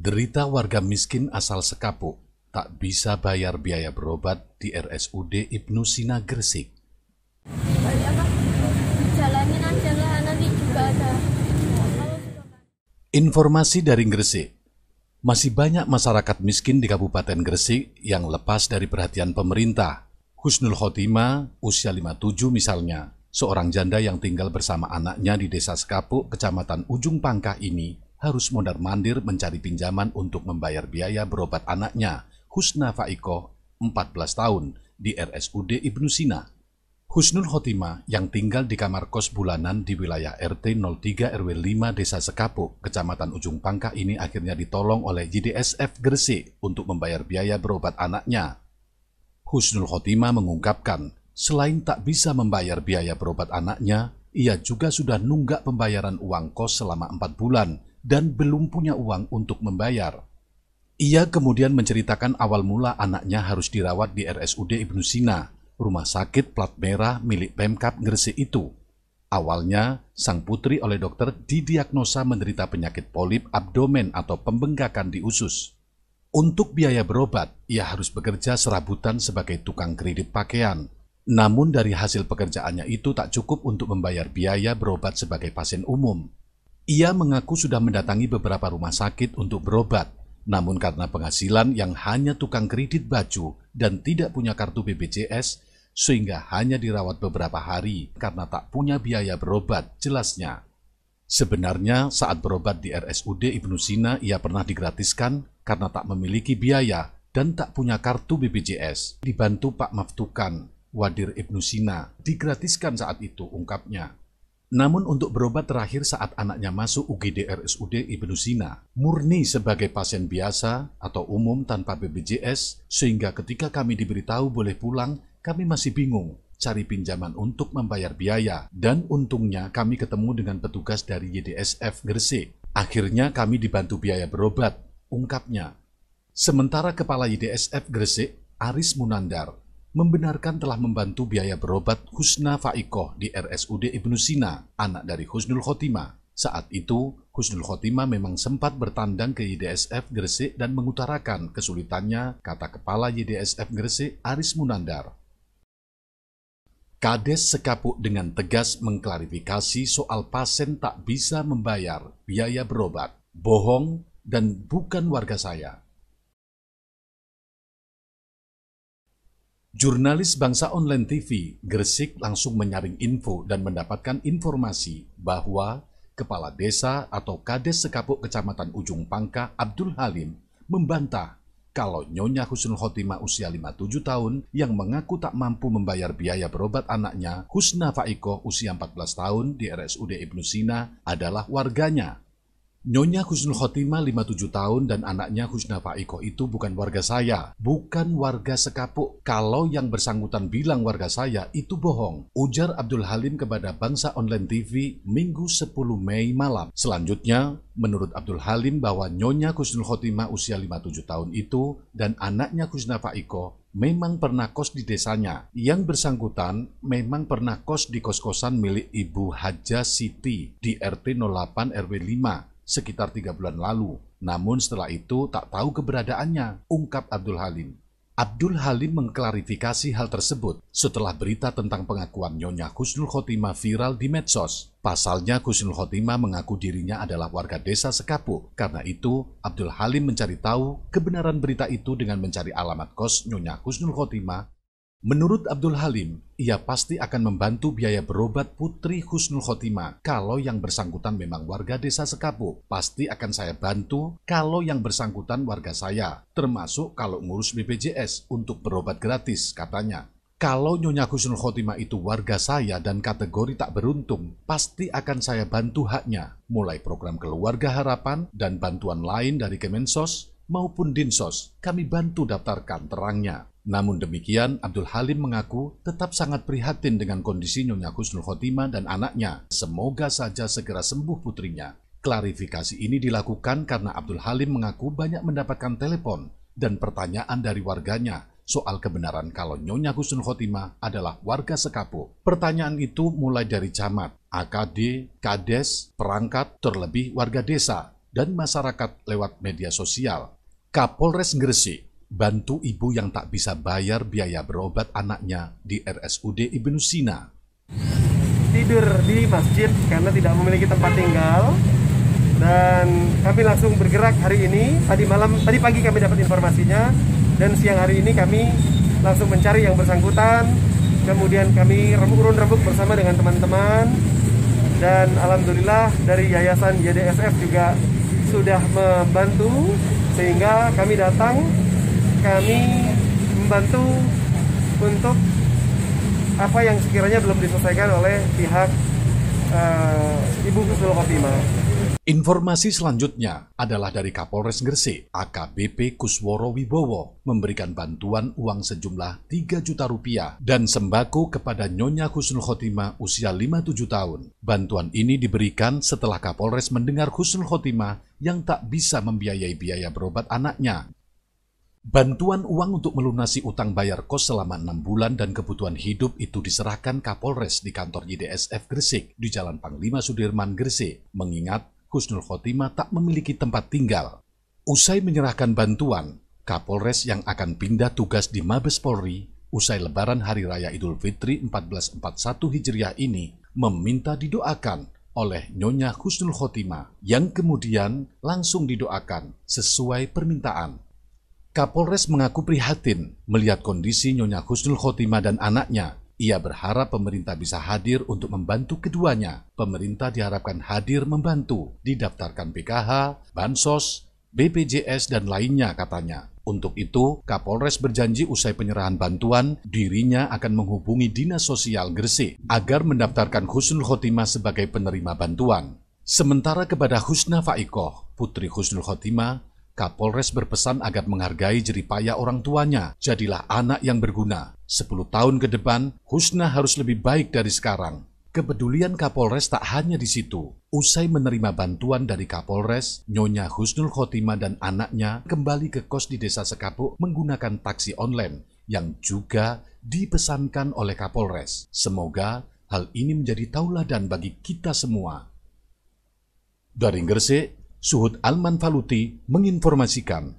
Derita warga miskin asal Sekapuk tak bisa bayar biaya berobat di RSUD Ibnu Sina Gresik. Jalanin aja lah, nanti juga ada. Informasi dari Gresik. Masih banyak masyarakat miskin di Kabupaten Gresik yang lepas dari perhatian pemerintah. Husnul Khotimah, usia 57 misalnya, seorang janda yang tinggal bersama anaknya di Desa Sekapuk, Kecamatan Ujung Pangkah ini, harus mondar-mandir mencari pinjaman untuk membayar biaya berobat anaknya, Husna Faikoh, 14 tahun, di RSUD Ibnu Sina. Husnul Khotimah yang tinggal di kamar kos bulanan di wilayah RT 03 RW 5 Desa Sekapuk, Kecamatan Ujung Pangkah ini akhirnya ditolong oleh YDSF Gresik untuk membayar biaya berobat anaknya. Husnul Khotimah mengungkapkan, selain tak bisa membayar biaya berobat anaknya, ia juga sudah nunggak pembayaran uang kos selama 4 bulan dan belum punya uang untuk membayar. Ia kemudian menceritakan awal mula anaknya harus dirawat di RSUD Ibnu Sina, rumah sakit plat merah milik Pemkab Gresik itu. Awalnya, sang putri oleh dokter didiagnosa menderita penyakit polip abdomen atau pembengkakan di usus. Untuk biaya berobat, ia harus bekerja serabutan sebagai tukang kredit pakaian. Namun dari hasil pekerjaannya itu tak cukup untuk membayar biaya berobat sebagai pasien umum. Ia mengaku sudah mendatangi beberapa rumah sakit untuk berobat, namun karena penghasilan yang hanya tukang kredit baju dan tidak punya kartu BPJS, sehingga hanya dirawat beberapa hari karena tak punya biaya berobat, jelasnya. Sebenarnya saat berobat di RSUD Ibnu Sina ia pernah digratiskan karena tak memiliki biaya dan tak punya kartu BPJS. Dibantu Pak Maftukan, Wadir Ibnu Sina, digratiskan saat itu, ungkapnya. Namun untuk berobat terakhir saat anaknya masuk UGD RSUD Ibnu Sina, murni sebagai pasien biasa atau umum tanpa BPJS, sehingga ketika kami diberitahu boleh pulang, kami masih bingung cari pinjaman untuk membayar biaya, dan untungnya kami ketemu dengan petugas dari YDSF Gresik. Akhirnya kami dibantu biaya berobat, ungkapnya. Sementara Kepala YDSF Gresik, Aris Munandar, membenarkan telah membantu biaya berobat Husna Faikoh di RSUD Ibnu Sina, anak dari Husnul Khotimah. Saat itu, Husnul Khotimah memang sempat bertandang ke YDSF Gresik dan mengutarakan kesulitannya, kata Kepala YDSF Gresik, Aris Munandar. Kades Sekapuk dengan tegas mengklarifikasi soal pasien tak bisa membayar biaya berobat. Bohong dan bukan warga saya. Jurnalis Bangsa Online TV Gresik langsung menyaring info dan mendapatkan informasi bahwa Kepala Desa atau Kades Sekapuk Kecamatan Ujung Pangkah Abdul Halim membantah kalau Nyonya Husnul Khotimah usia 57 tahun yang mengaku tak mampu membayar biaya berobat anaknya Husna Faikoh usia 14 tahun di RSUD Ibnu Sina adalah warganya. Nyonya Husnul Khotimah 57 tahun dan anaknya Husna Faikoh itu bukan warga saya, bukan warga Sekapuk. Kalau yang bersangkutan bilang warga saya, itu bohong, ujar Abdul Halim kepada Bangsa Online TV Minggu 10 Mei malam. Selanjutnya, menurut Abdul Halim bahwa Nyonya Husnul Khotimah usia 57 tahun itu dan anaknya Husna Faikoh memang pernah kos di desanya. Yang bersangkutan memang pernah kos di kos-kosan milik Ibu Haja Siti di RT 08 RW 5. Sekitar 3 bulan lalu, namun setelah itu tak tahu keberadaannya, ungkap Abdul Halim. Abdul Halim mengklarifikasi hal tersebut setelah berita tentang pengakuan Nyonya Husnul Khotimah viral di medsos. Pasalnya Husnul Khotimah mengaku dirinya adalah warga desa Sekapuk. Karena itu, Abdul Halim mencari tahu kebenaran berita itu dengan mencari alamat kos Nyonya Husnul Khotimah. Menurut Abdul Halim, ia pasti akan membantu biaya berobat Putri Husnul Khotimah. Kalau yang bersangkutan memang warga desa Sekapuk, pasti akan saya bantu kalau yang bersangkutan warga saya, termasuk kalau ngurus BPJS untuk berobat gratis, katanya. Kalau Nyonya Husnul Khotimah itu warga saya dan kategori tak beruntung, pasti akan saya bantu haknya, mulai program Keluarga Harapan dan bantuan lain dari Kemensos maupun Dinsos, kami bantu daftarkan, terangnya. Namun demikian, Abdul Halim mengaku tetap sangat prihatin dengan kondisi Nyonya Husnul Khotimah dan anaknya. Semoga saja segera sembuh putrinya. Klarifikasi ini dilakukan karena Abdul Halim mengaku banyak mendapatkan telepon dan pertanyaan dari warganya soal kebenaran kalau Nyonya Husnul Khotimah adalah warga Sekapuk. Pertanyaan itu mulai dari camat, AKD, Kades, perangkat, terlebih warga desa, dan masyarakat lewat media sosial. Kapolres Gresik bantu ibu yang tak bisa bayar biaya berobat anaknya di RSUD Ibnu Sina. Tidur di masjid karena tidak memiliki tempat tinggal, dan kami langsung bergerak hari ini. Tadi pagi kami dapat informasinya, dan siang hari ini kami langsung mencari yang bersangkutan. Kemudian kami urun-rembuk bersama dengan teman-teman, dan alhamdulillah dari Yayasan YDSF juga sudah membantu, sehingga kami datang, kami membantu untuk apa yang sekiranya belum diselesaikan oleh pihak Ibu Husnul Khotimah. Informasi selanjutnya adalah dari Kapolres Gresik, AKBP Kusworo Wibowo, memberikan bantuan uang sejumlah 3 juta rupiah dan sembako kepada Nyonya Husnul Khotimah usia 57 tahun. Bantuan ini diberikan setelah Kapolres mendengar Husnul Khotimah yang tak bisa membiayai biaya berobat anaknya. Bantuan uang untuk melunasi utang bayar kos selama 6 bulan dan kebutuhan hidup itu diserahkan Kapolres di kantor YDSF Gresik di Jalan Panglima Sudirman, Gresik, mengingat Husnul Khotimah tak memiliki tempat tinggal. Usai menyerahkan bantuan, Kapolres yang akan pindah tugas di Mabes Polri usai Lebaran Hari Raya Idul Fitri 1441 Hijriah ini meminta didoakan oleh Nyonya Husnul Khotimah yang kemudian langsung didoakan sesuai permintaan. Kapolres mengaku prihatin melihat kondisi Nyonya Husnul Khotimah dan anaknya. Ia berharap pemerintah bisa hadir untuk membantu keduanya. Pemerintah diharapkan hadir membantu, didaftarkan PKH, Bansos, BPJS, dan lainnya katanya. Untuk itu, Kapolres berjanji usai penyerahan bantuan, dirinya akan menghubungi Dinas Sosial Gresik agar mendaftarkan Husnul Khotimah sebagai penerima bantuan. Sementara kepada Husna Faikoh, putri Husnul Khotimah, Kapolres berpesan agar menghargai jeripaya orang tuanya. Jadilah anak yang berguna. 10 tahun ke depan, Husna harus lebih baik dari sekarang. Kepedulian Kapolres tak hanya di situ. Usai menerima bantuan dari Kapolres, Nyonya Husnul Khotimah dan anaknya kembali ke kos di Desa Sekapuk menggunakan taksi online yang juga dipesankan oleh Kapolres. Semoga hal ini menjadi tauladan bagi kita semua. Dari Gresik, Suhud Alman Faluti menginformasikan.